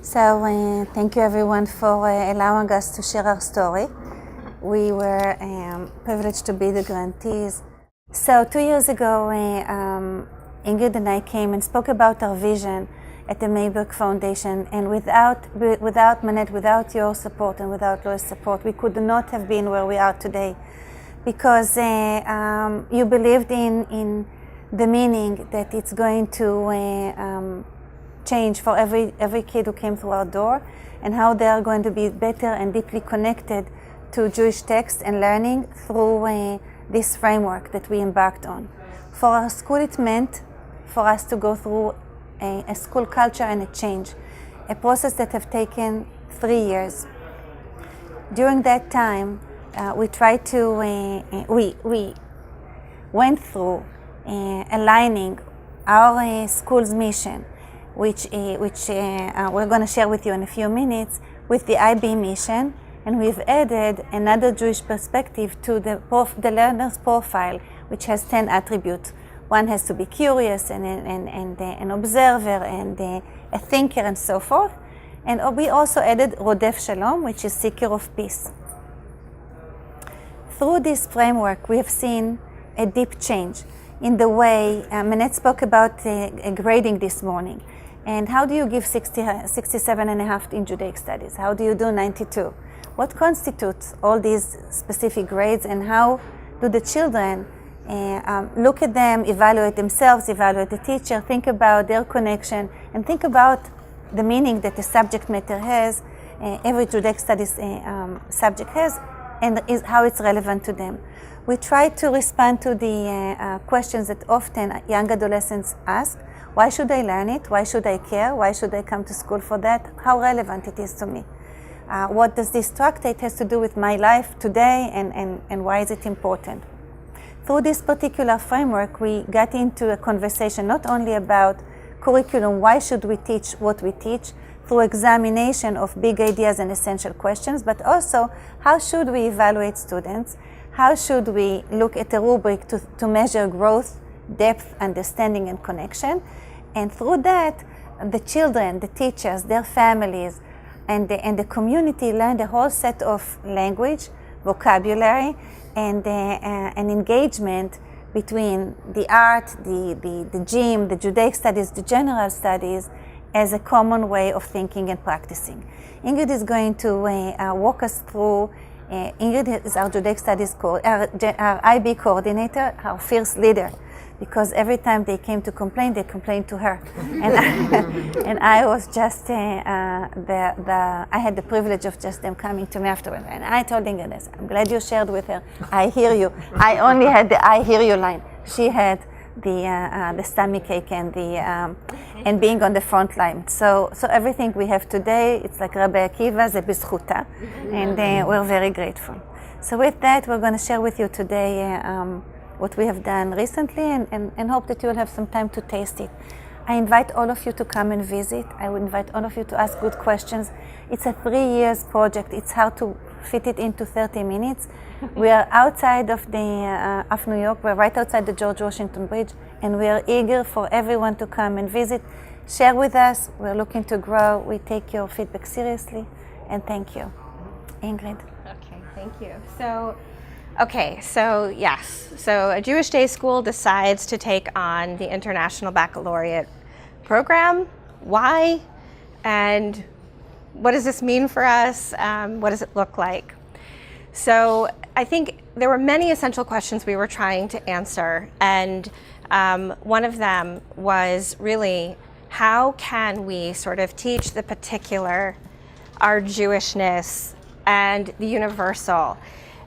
So thank you everyone for allowing us to share our story. We were privileged to be the grantees. So 2 years ago, Ingrid and I came and spoke about our vision at the Mayberg Foundation, and without Manette, without your support and without Lois' support, we could not have been where we are today, because you believed in the meaning that it's going to change for every kid who came through our door, and how they are going to be better and deeply connected to Jewish text and learning through this framework that we embarked on. For our school, it meant for us to go through a school culture and a change, a process that have taken 3 years. During that time, we tried to, we went through aligning our school's mission, which we're going to share with you in a few minutes, with the IB mission, and we've added another Jewish perspective to the learner's profile, which has 10 attributes. One has to be curious and an observer and a thinker and so forth. And we also added Rodef Shalom, which is seeker of peace. Through this framework, we have seen a deep change in the way Manette spoke about grading this morning. And how do you give 67.5 in Judaic studies? How do you do 92? What constitutes all these specific grades, and how do the children look at them, evaluate themselves, evaluate the teacher, think about their connection, and think about the meaning that the subject matter has, every Judaic studies subject has, and how it's relevant to them. We try to respond to the questions that often young adolescents ask. Why should I learn it? Why should I care? Why should I come to school for that? How relevant it is to me? What does this tractate has to do with my life today, and why is it important? Through this particular framework, we got into a conversation not only about curriculum, why should we teach what we teach, through examination of big ideas and essential questions, but also how should we evaluate students, how should we look at a rubric to measure growth, depth, understanding, and connection. And through that, the children, the teachers, their families, and the community learned a whole set of language, vocabulary, and an engagement between the art, the gym, the Judaic studies, the general studies, as a common way of thinking and practicing. Ingrid is going to walk us through. Ingrid is our Judaic studies, our IB coordinator, our fierce leader, because every time they came to complain, they complained to her. And I was just, I had the privilege of just them coming to me afterwards. And I told Ingrid this, I'm glad you shared with her. I hear you. I only had the I hear you line. She had the stomach ache and and being on the front line. So everything we have today, it's like Rabbi Akiva, ze b'zchuta, and we're very grateful. So with that, we're going to share with you today what we have done recently, and hope that you will have some time to taste it. I invite all of you to come and visit. I would invite all of you to ask good questions. It's a 3 years project. It's hard to fit it into 30 minutes. We are outside of New York. We're right outside the George Washington Bridge, and we are eager for everyone to come and visit. Share with us. We're looking to grow. We take your feedback seriously, and thank you. Ingrid. Okay, thank you. So yes. So a Jewish day school decides to take on the International Baccalaureate program. Why? And what does this mean for us? What does it look like? So I think there were many essential questions we were trying to answer. And one of them was really, how can we sort of teach the particular, our Jewishness, and the universal?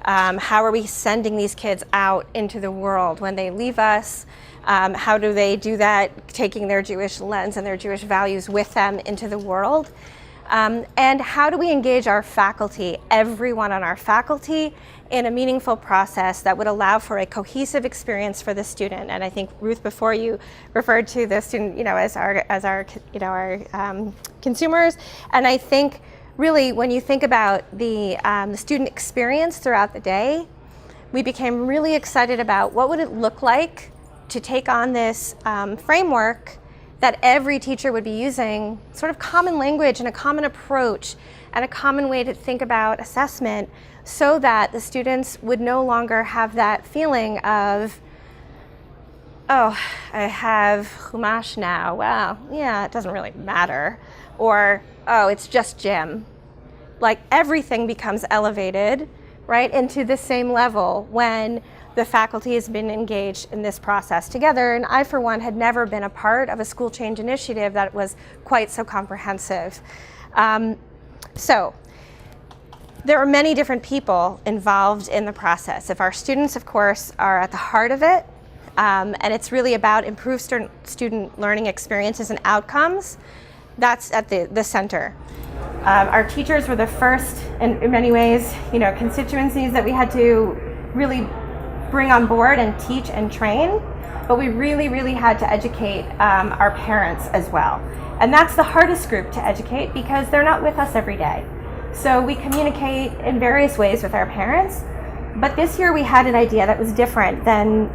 How are we sending these kids out into the world when they leave us? How do they do that, taking their Jewish lens and their Jewish values with them into the world? And how do we engage our faculty, everyone on our faculty, in a meaningful process that would allow for a cohesive experience for the student? And I think Ruth, before you referred to the student, as our consumers. And I think really, when you think about the student experience throughout the day, we became really excited about what would it look like to take on this framework that every teacher would be using sort of common language and a common approach and a common way to think about assessment, so that the students would no longer have that feeling of, oh, I have Chumash now, well, yeah, it doesn't really matter. Or, oh, it's just gym. Like, everything becomes elevated, right, into the same level when the faculty has been engaged in this process together. And I, for one, had never been a part of a school change initiative that was quite so comprehensive. So there are many different people involved in the process. If our students, of course, are at the heart of it, and it's really about improved student learning experiences and outcomes, that's at the center. Our teachers were the first, in many ways, constituencies that we had to really bring on board and teach and train, but we really, really had to educate our parents as well. And that's the hardest group to educate because they're not with us every day. So we communicate in various ways with our parents, but this year we had an idea that was different than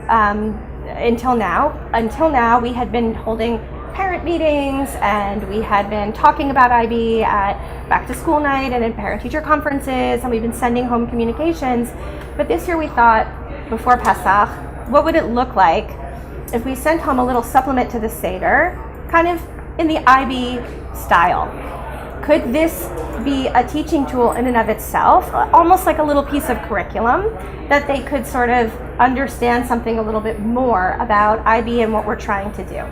until now. Until now, we had been holding parent meetings and we had been talking about IB at back to school night and in parent-teacher conferences, and we've been sending home communications. But this year we thought, before Pesach, what would it look like if we sent home a little supplement to the Seder, kind of in the IB style? Could this be a teaching tool in and of itself, almost like a little piece of curriculum that they could sort of understand something a little bit more about IB and what we're trying to do?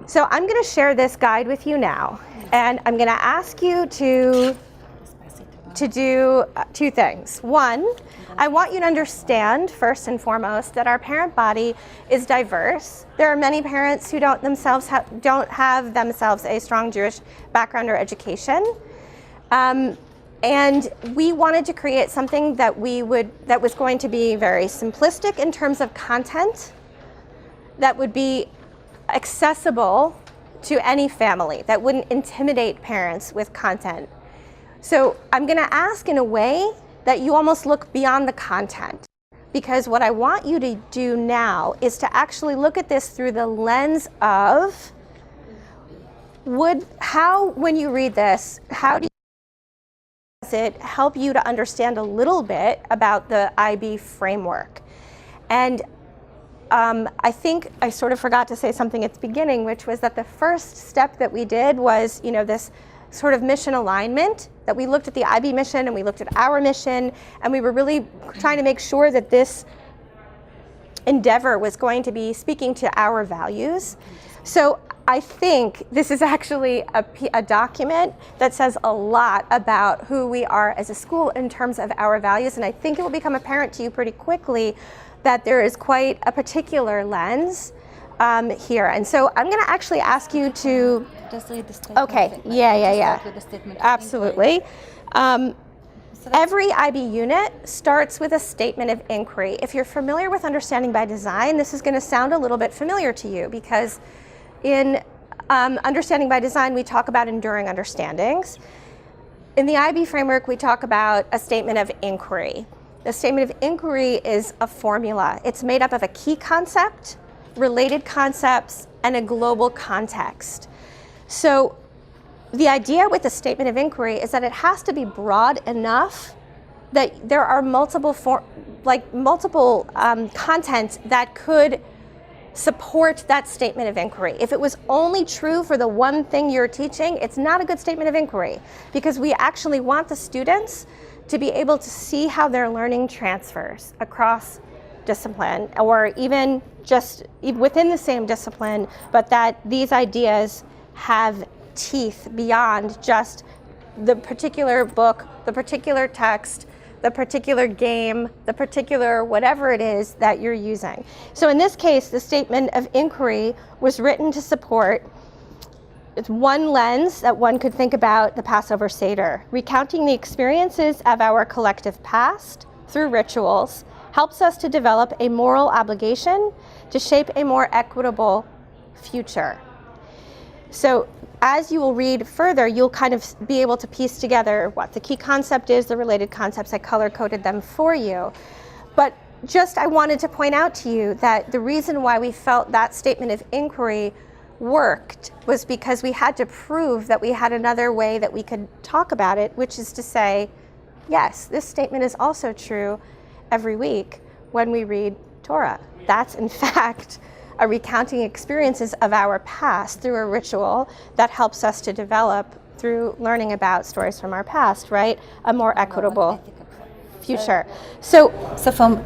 So I'm going to share this guide with you now, and I'm going to ask you to do two things. One, I want you to understand, first and foremost, that our parent body is diverse. There are many parents who don't have themselves a strong Jewish background or education. And we wanted to create something that was going to be very simplistic in terms of content, that would be accessible to any family, that wouldn't intimidate parents with content. So I'm going to ask in a way that you almost look beyond the content, because what I want you to do now is to actually look at this through the lens of when you read this, does it help you to understand a little bit about the IB framework? And I think I sort of forgot to say something at the beginning, which was that the first step that we did was, this sort of mission alignment, that we looked at the IB mission and we looked at our mission, and we were really trying to make sure that this endeavor was going to be speaking to our values. So I think this is actually a document that says a lot about who we are as a school in terms of our values, and I think it will become apparent to you pretty quickly that there is quite a particular lens here. And so I'm going to actually ask you to just read the statement. Okay, yeah. With the statement. Absolutely. Every IB unit starts with a statement of inquiry. If you're familiar with Understanding by Design, this is going to sound a little bit familiar to you, because in Understanding by Design, we talk about enduring understandings. In the IB framework, we talk about a statement of inquiry. The statement of inquiry is a formula. It's made up of a key concept, related concepts, and a global context. So the idea with the statement of inquiry is that it has to be broad enough that there are multiple content that could support that statement of inquiry. If it was only true for the one thing you're teaching, it's not a good statement of inquiry, because we actually want the students to be able to see how their learning transfers across discipline, or even just within the same discipline, but that these ideas have teeth beyond just the particular book, the particular text, the particular game, the particular whatever it is that you're using. So in this case, the statement of inquiry was written to support one lens that one could think about the Passover Seder. Recounting the experiences of our collective past through rituals helps us to develop a moral obligation to shape a more equitable future. So as you will read further, you'll kind of be able to piece together what the key concept is, the related concepts. I color-coded them for you. But just I wanted to point out to you that the reason why we felt that statement of inquiry worked was because we had to prove that we had another way that we could talk about it, which is to say, yes, this statement is also true every week when we read Torah. That's in fact a recounting experiences of our past through a ritual that helps us to develop through learning about stories from our past, right? A more equitable future. So from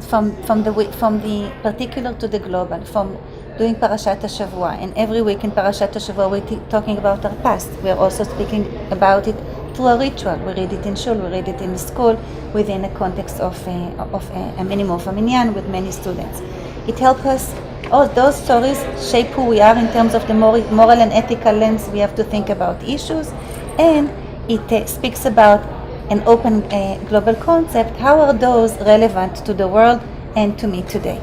the particular to the global, from doing Parashat HaShavua, and every week in Parashat HaShavua we're talking about our past. We're also speaking about it through a ritual. We read it in shul, we read it in school, within a context of a minimum of a minyan with many students. It helps us. All those stories shape who we are in terms of the moral and ethical lens we have to think about issues, and it speaks about an open global concept. How are those relevant to the world and to me today?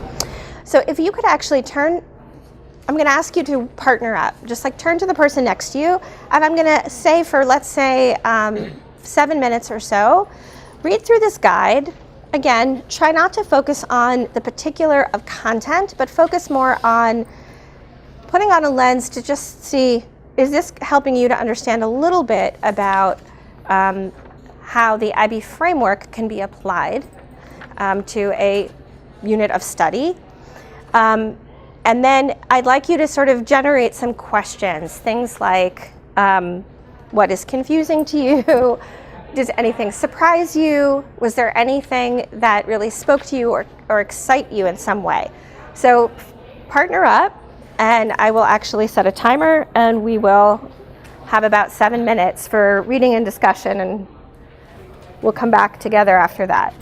So if you could actually turn, I'm going to ask you to partner up, just like turn to the person next to you, and I'm going to say for, let's say, 7 minutes or so, read through this guide. Again, try not to focus on the particular of content, but focus more on putting on a lens to just see, is this helping you to understand a little bit about how the IB framework can be applied to a unit of study. And then I'd like you to sort of generate some questions, things like, what is confusing to you? Does anything surprise you? Was there anything that really spoke to you or excite you in some way? So partner up, and I will actually set a timer, and we will have about 7 minutes for reading and discussion, and we'll come back together after that.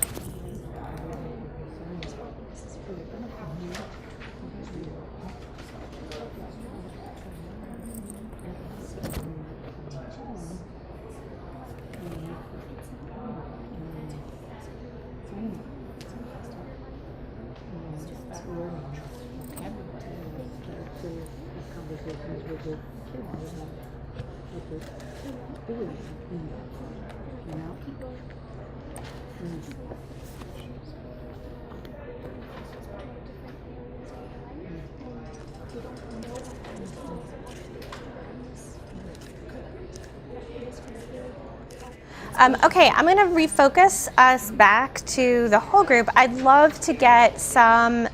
Okay, I'm going to refocus us back to the whole group. I'd love to get some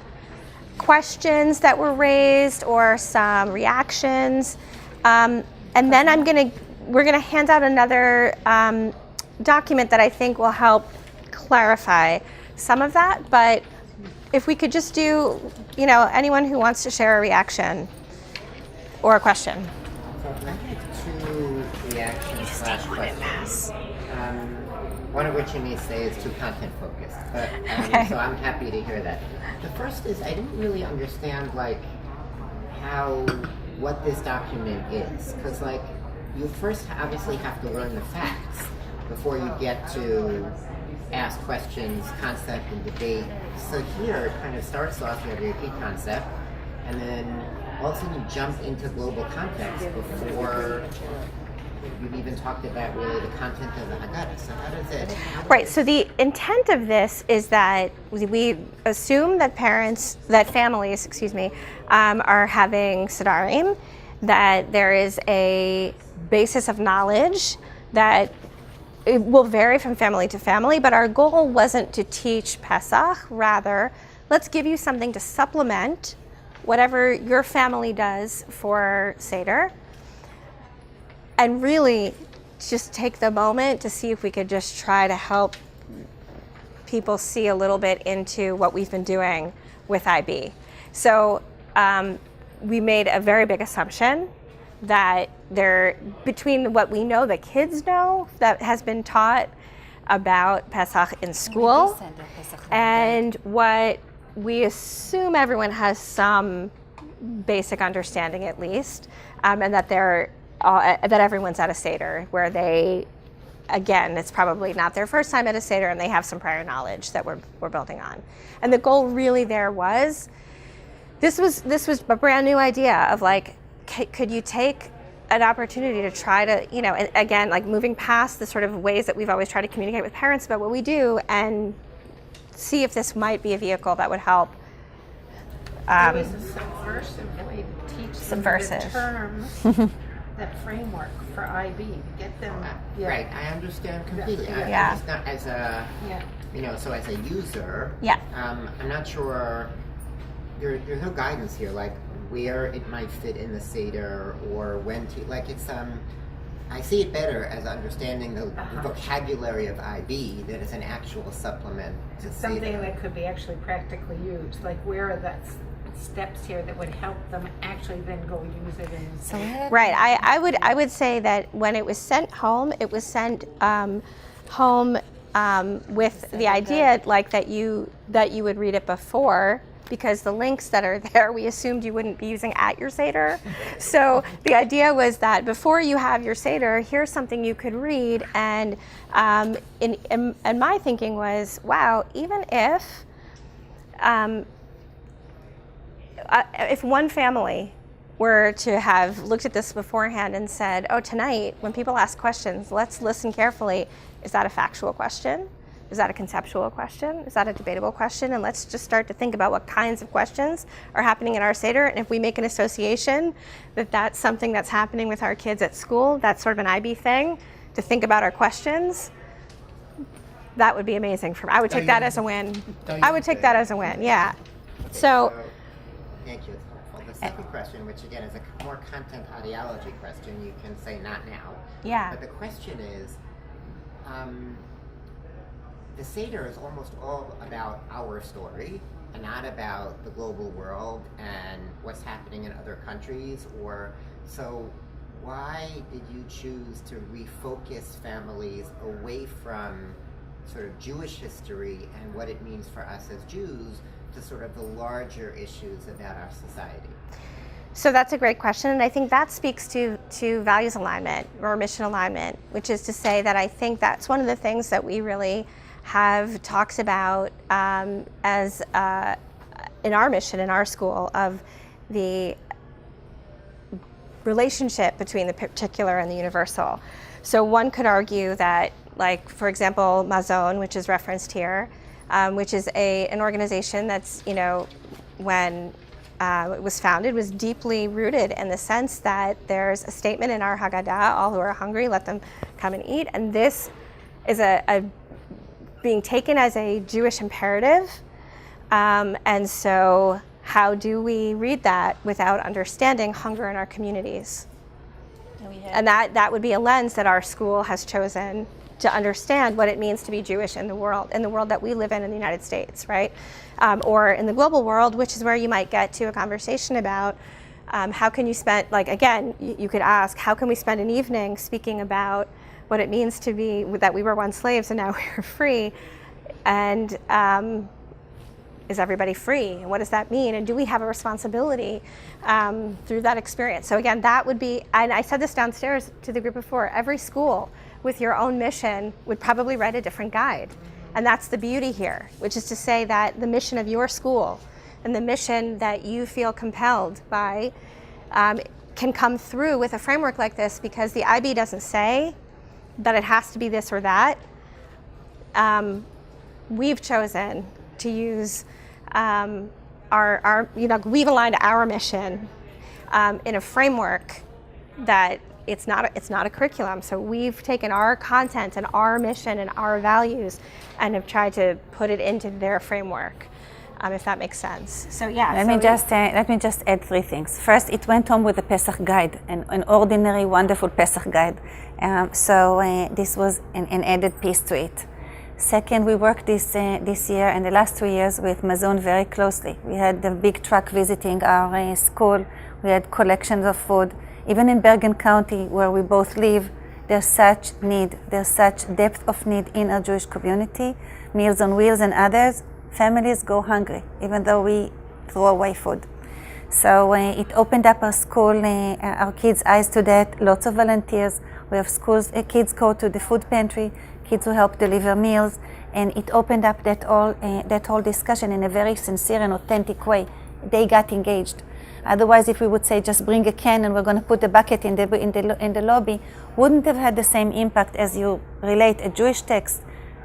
questions that were raised or some reactions, and then we're going to hand out another document that I think will help clarify some of that. But if we could just do, anyone who wants to share a reaction or a question. So I had 2 reactions / questions. One of which you may say is too content focused, but okay. So I'm happy to hear that. The first is I didn't really understand what this document is, because you first obviously have to learn the facts before you get to ask questions, concept, and debate. So here it kind of starts off, you have your key concept, and then all of a sudden you jump into global context before you've even talked about really the content of the Haggadah. So how does it? Right. So the intent of this is that we assume that families, are having Sedarim, that there is a basis of knowledge that it will vary from family to family, but our goal wasn't to teach Pesach. Rather, let's give you something to supplement whatever your family does for Seder, and really just take the moment to see if we could just try to help people see a little bit into what we've been doing with IB. So we made a very big assumption that between what we know, the kids know that has been taught about Pesach in school, and what we assume everyone has some basic understanding at least, and that that everyone's at a Seder where it's probably not their first time at a Seder, and they have some prior knowledge that we're building on. And the goal really there was, this was a brand new idea of could you take an opportunity to try to, again, moving past the sort of ways that we've always tried to communicate with parents about what we do, and see if this might be a vehicle that would help It was a subversive way to teach them the terms, that framework for IB, to get them. Right, I understand completely. Yeah. It's not as a, so as a user, Yeah. I'm not sure, there's no guidance here, like where it might fit in the Seder or when to, like it's, I see it better as understanding the vocabulary of IB that is an actual supplement to Something Seder. that could be actually practically used, like where are the steps here that would help them actually then go use it in. Right. I would say that when it was sent home, it was sent home with the idea like that you would read it before, because the links that are there, we assumed you wouldn't be using at your Seder. So the idea was that before you have your Seder, here's something you could read. And my thinking was, wow, even if one family were to have looked at this beforehand and said, oh, tonight, when people ask questions, let's listen carefully. Is that a factual question? Is that a conceptual question? Is that a debatable question? And let's just start to think about what kinds of questions are happening in our Seder. And if we make an association that that's something that's happening with our kids at school, that's sort of an IB thing, to think about our questions, that would be amazing for me. I would take that as a win. I would take that as a win, yeah. So thank you, it's helpful. The second question, which again is a more content ideology question, you can say not now. Yeah. But the question is, the Seder is almost all about our story and not about the global world and what's happening in other countries. So why did you choose to refocus families away from sort of Jewish history and what it means for us as Jews to sort of the larger issues about our society? So that's a great question, and I think that speaks to values alignment or mission alignment, which is to say that I think that's one of the things that we really have talked about as in our mission, in our school, of the relationship between the particular and the universal. So one could argue that, like, for example, Mazon, which is referenced here, which is an organization that's, when it was founded, was deeply rooted in the sense that there's a statement in our Haggadah, all who are hungry, let them come and eat. And this is a being taken as a Jewish imperative. And so how do we read that without understanding hunger in our communities? And that would be a lens that our school has chosen to understand what it means to be Jewish in the world that we live in the United States, right? Or in the global world, which is where you might get to a conversation about how can you spend, like, again, you could ask, how can we spend an evening speaking about what it means to be, that we were once slaves and now we're free, and is everybody free? And what does that mean? And do we have a responsibility through that experience? So again, that would be, and I said this downstairs to the group before, every school with your own mission would probably write a different guide. And that's the beauty here, which is to say that the mission of your school and the mission that you feel compelled by can come through with a framework like this, because the IB doesn't say that it has to be this or that. We've chosen to use we've aligned our mission in a framework that it's not a curriculum. So we've taken our content and our mission and our values and have tried to put it into their framework, if that makes sense. So yeah. Let me just add three things. First, it went home with a Pesach guide, an ordinary, wonderful Pesach guide. So this was an added piece to it. Second, we worked this year and the last 2 years with Mazon very closely. We had the big truck visiting our school. We had collections of food. Even in Bergen County, where we both live, there's such need, there's such depth of need in our Jewish community. Meals on Wheels and others, families go hungry, even though we throw away food. So it opened up our school, our kids' eyes to that. Lots of volunteers. We have schools, kids go to the food pantry, kids who help deliver meals, and it opened up that whole discussion in a very sincere and authentic way. They got engaged. Otherwise, if we would say just bring a can and we're going to put the bucket in the lobby, wouldn't have had the same impact as you relate a Jewish text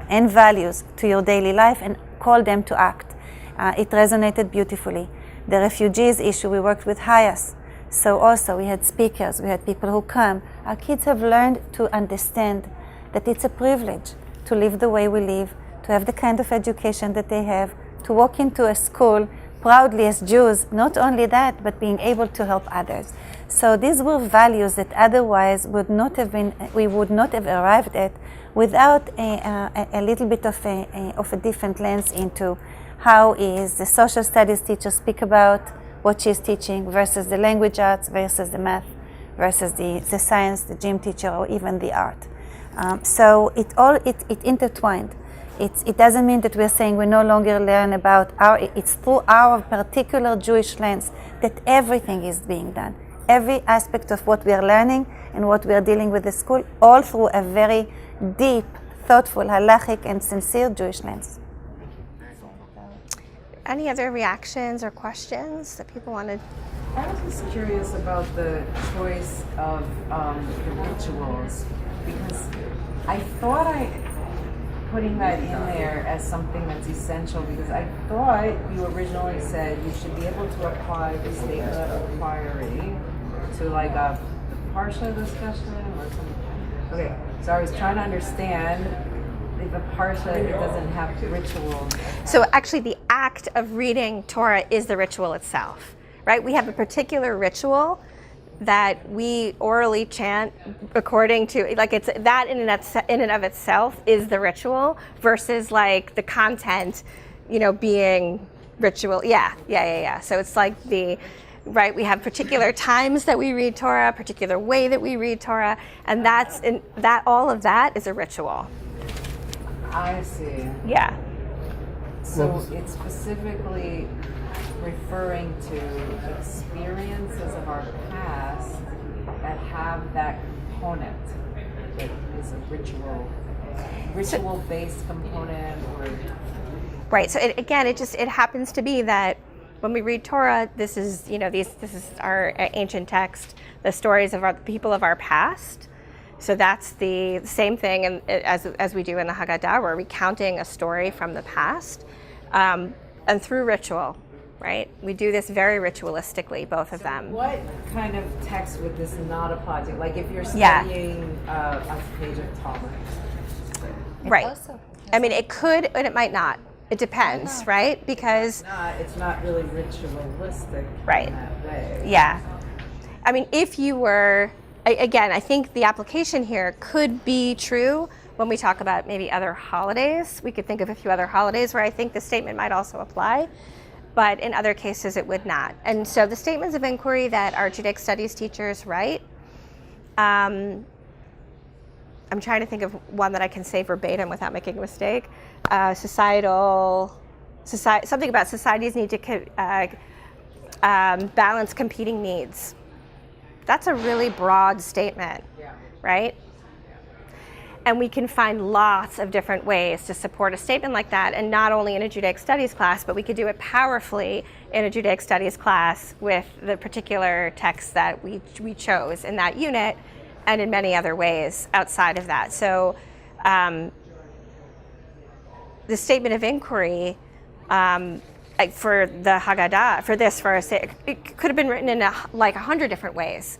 and values to your daily life and call them to act. It resonated beautifully. The refugees issue, we worked with HIAS. So also we had speakers, we had people who come. Our kids have learned to understand that it's a privilege to live the way we live, to have the kind of education that they have, to walk into a school proudly as Jews, not only that, but being able to help others. So these were values that otherwise we would not have arrived at without a little bit of a different lens into how is the social studies teacher speak about what she's teaching versus the language arts versus the math versus the science, the gym teacher, or even the art. So it intertwined. It doesn't mean that we're saying we no longer learn about it's through our particular Jewish lens that everything is being done. Every aspect of what we are learning and what we are dealing with the school, all through a very deep, thoughtful, halachic, and sincere Jewish lens. Any other reactions or questions that people wanted? I was just curious about the choice of the rituals, because I thought putting that in there as something that's essential, because I thought you originally said you should be able to apply the statement of inquiry to like a partial discussion or something. Okay, so I was trying to understand if a parsha it doesn't have rituals. So actually the act of reading Torah is the ritual itself, right? We have a particular ritual that we orally chant according to, like it's that in and of itself is the ritual versus like the content, being ritual. Yeah. So it's like right, we have particular times that we read Torah, particular way that we read Torah, and all of that is a ritual. I see. Yeah. So it's specifically referring to experiences of our past that have that component that is a ritual-based component, or right. So it happens to be that when we read Torah, this is this is our ancient text, the stories of the people of our past. So that's the same thing as we do in the Haggadah. We're recounting a story from the past, and through ritual, right? We do this very ritualistically, both of them. What kind of text would this not apply to? Like if you're studying a page of Talmud. Right. I mean, it could, and it might not. It depends, right? Because it's not really ritualistic right. in that way. Yeah. I mean, if you were... Again, I think the application here could be true when we talk about maybe other holidays. We could think of a few other holidays where I think the statement might also apply, but in other cases it would not. And so the statements of inquiry that our Judaic studies teachers write, I'm trying to think of one that I can say verbatim without making a mistake. Something about societies need to balance competing needs. That's a really broad statement, right? And we can find lots of different ways to support a statement like that, and not only in a Judaic studies class, but we could do it powerfully in a Judaic studies class with the particular text that we chose in that unit, and in many other ways outside of that. So the statement of inquiry, for the Haggadah, it could have been written in 100 different ways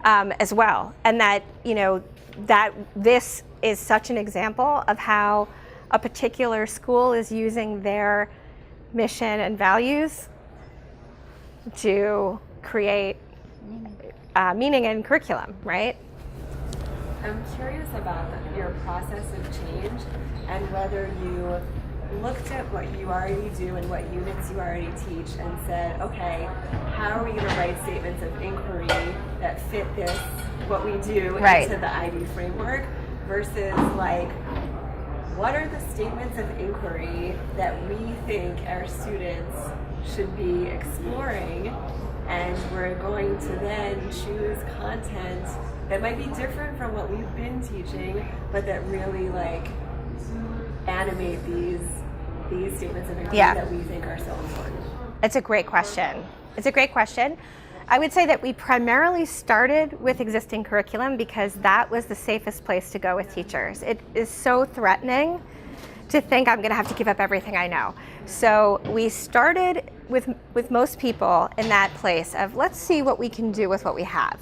as well. And that, that this is such an example of how a particular school is using their mission and values to create meaning in curriculum, right? I'm curious about your process of change and whether you looked at what you already do and what units you already teach and said, okay, how are we going to write statements of inquiry that fit what we do into the IB framework versus what are the statements of inquiry that we think our students should be exploring, and we're going to then choose content that might be different from what we've been teaching, but that really animate these statements of inquiry that we think are so important. It's a great question. I would say that we primarily started with existing curriculum because that was the safest place to go with teachers. It is so threatening to think I'm going to have to give up everything I know. So we started with most people in that place of let's see what we can do with what we have.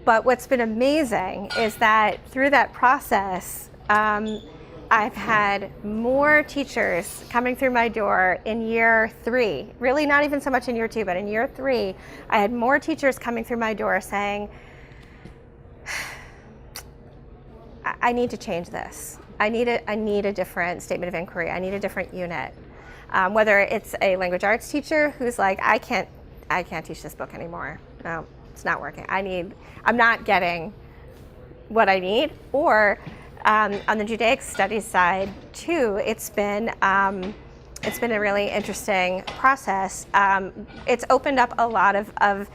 But what's been amazing is that through that process, I've had more teachers coming through my door in year 3, really not even so much in year 2, but in year 3, I had more teachers coming through my door saying, I need to change this. I need a different statement of inquiry. I need a different unit. Whether it's a language arts teacher who's like, I can't teach this book anymore. No, it's not working. I'm not getting what I need. Or on the Judaic studies side too, it's been a really interesting process. It's opened up a lot of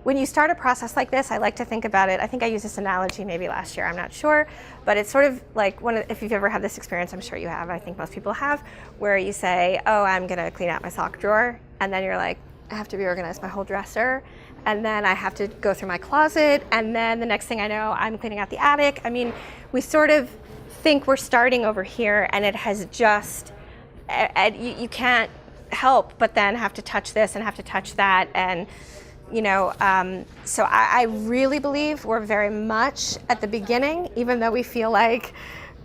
when you start a process like this, I like to think about it. I think I used this analogy maybe last year, I'm not sure, but it's sort of like if you've ever had this experience, I'm sure you have, I think most people have, where you say, oh, I'm gonna clean out my sock drawer, and then you're like, I have to reorganize my whole dresser, and then I have to go through my closet, and then the next thing I know, I'm cleaning out the attic. I mean, we sort of think we're starting over here, and it has just, you can't help but then have to touch this and have to touch that, and so I really believe we're very much at the beginning, even though we feel like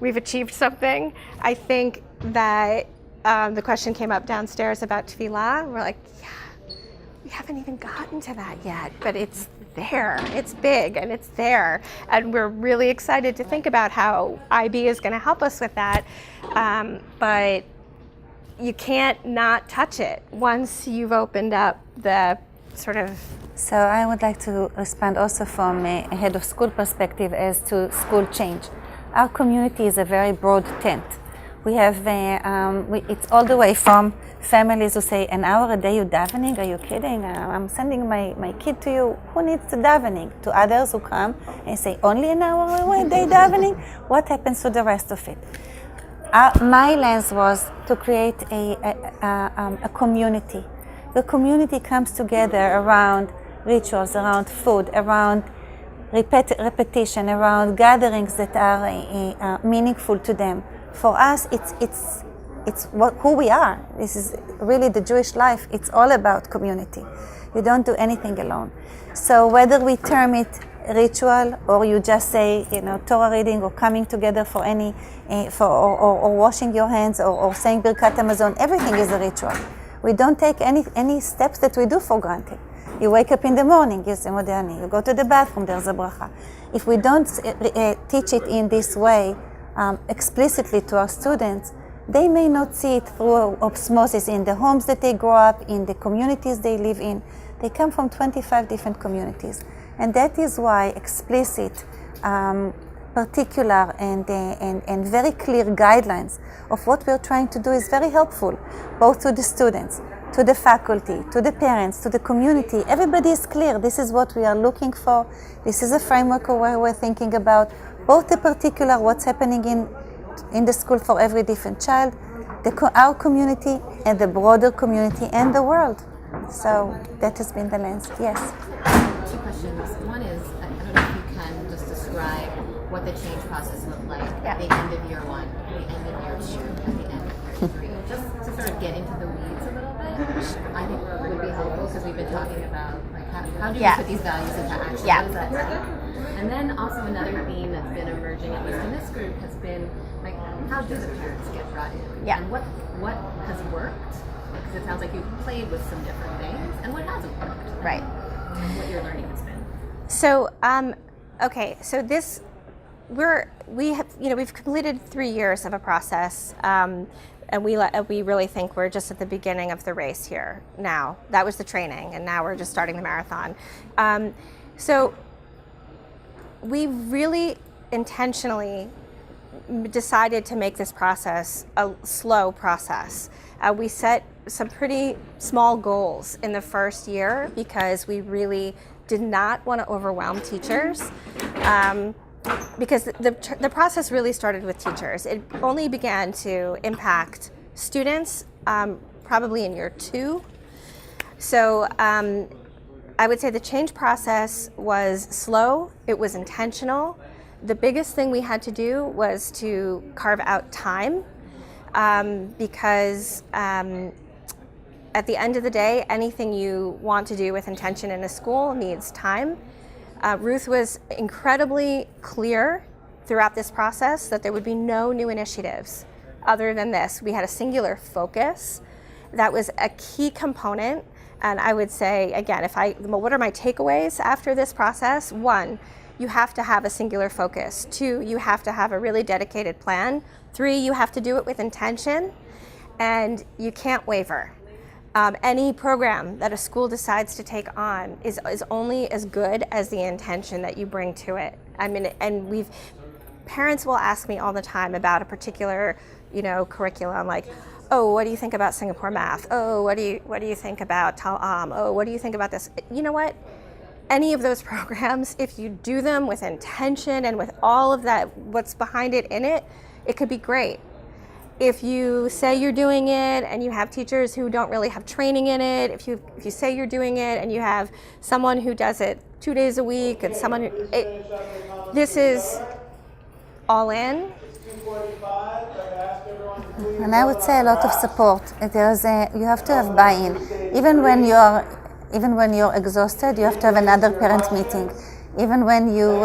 we've achieved something. I think that the question came up downstairs about tefillah. We're like, yeah, we haven't even gotten to that yet, but it's there. It's big and it's there. And we're really excited to think about how IB is going to help us with that. But you can't not touch it once you've opened up the sort of. So I would like to respond also from a head of school perspective as to school change. Our community is a very broad tent. We have, it's all the way from families who say, an hour a day you davening? Are you kidding? I'm sending my kid to you. Who needs the davening? To others who come and say, only an hour a day davening? What happens to the rest of it? My lens was to create a community. The community comes together around rituals, around food, around repetition, around gatherings that are meaningful to them. For us, it's who we are. This is really the Jewish life. It's all about community. You don't do anything alone. So whether we term it ritual or you just say, Torah reading or coming together for or washing your hands or saying Birkat Hamazon, everything is a ritual. We don't take any steps that we do for granted. You wake up in the morning, you say Modani. You go to the bathroom, there's a bracha. If we don't teach it in this way explicitly to our students, they may not see it through osmosis in the homes that they grow up, in the communities they live in. They come from 25 different communities. And that is why explicit, particular and very clear guidelines of what we're trying to do is very helpful, both to the students, to the faculty, to the parents, to the community. Everybody is clear. This is what we are looking for. This is a framework where we're thinking about both the particular, what's happening in the school for every different child, our community and the broader community and the world. So that has been the lens. Yes. 2 questions. One is, I don't know if you can just describe what the change process looked like at the end of year 1, at the end of year 2, at the end of year 3. Just to sort of get into the weeds a little bit, I think would be helpful because we've been talking about like how do you put these values into action? What does that mean? And then also another theme that's been emerging, at least in this group, has been like how do the parents get brought in? And what has worked? Because it sounds like you've played with some different things, and what hasn't worked? Right. And what your learning has been. So, okay, so we've completed 3 years of a process, and we really think we're just at the beginning of the race here now. That was the training, and now we're just starting the marathon. So we really intentionally decided to make this process a slow process. We set some pretty small goals in the first year because we really did not want to overwhelm teachers, because the process really started with teachers. It only began to impact students probably in year 2. So I would say the change process was slow, it was intentional. The biggest thing we had to do was to carve out time because at the end of the day, anything you want to do with intention in a school needs time. Ruth was incredibly clear throughout this process that there would be no new initiatives other than this. We had a singular focus. That was a key component. And I would say, again, what are my takeaways after this process? 1, you have to have a singular focus. 2, you have to have a really dedicated plan. 3, you have to do it with intention, and you can't waver. Any program that a school decides to take on is only as good as the intention that you bring to it. I mean, and parents will ask me all the time about a particular, curriculum, like, oh, what do you think about Singapore math? Oh, what do you think about Tal-Am? Oh, what do you think about this? You know what? Any of those programs, if you do them with intention and with all of that, what's behind it in it, it could be great. If you say you're doing it and you have teachers who don't really have training in it, if you say you're doing it and you have someone who does it 2 days a week and someone this is all in. And I would say a lot of support. You have to have buy-in. Even when you're exhausted, you have to have another parent meeting. Even when you'd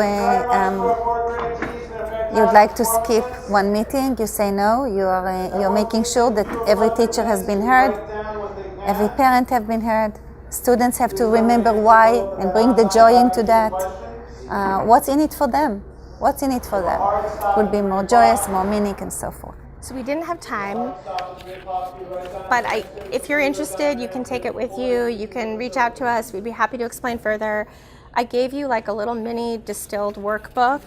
like to skip one meeting, you say no. You're making sure that every teacher has been heard, every parent have been heard. Students have to remember why and bring the joy into that. What's in it for them? What's in it for them? It would be more joyous, more meaning, and so forth. So we didn't have time, but if you're interested, you can take it with you. You can reach out to us. We'd be happy to explain further. I gave you like a little mini distilled workbook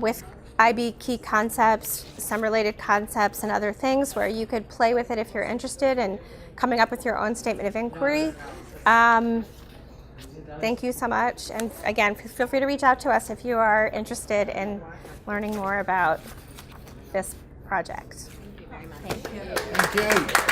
with IB key concepts, some related concepts, and other things where you could play with it if you're interested in coming up with your own statement of inquiry. Thank you so much. And again, feel free to reach out to us if you are interested in learning more about this project. Thank you very much. Thank you.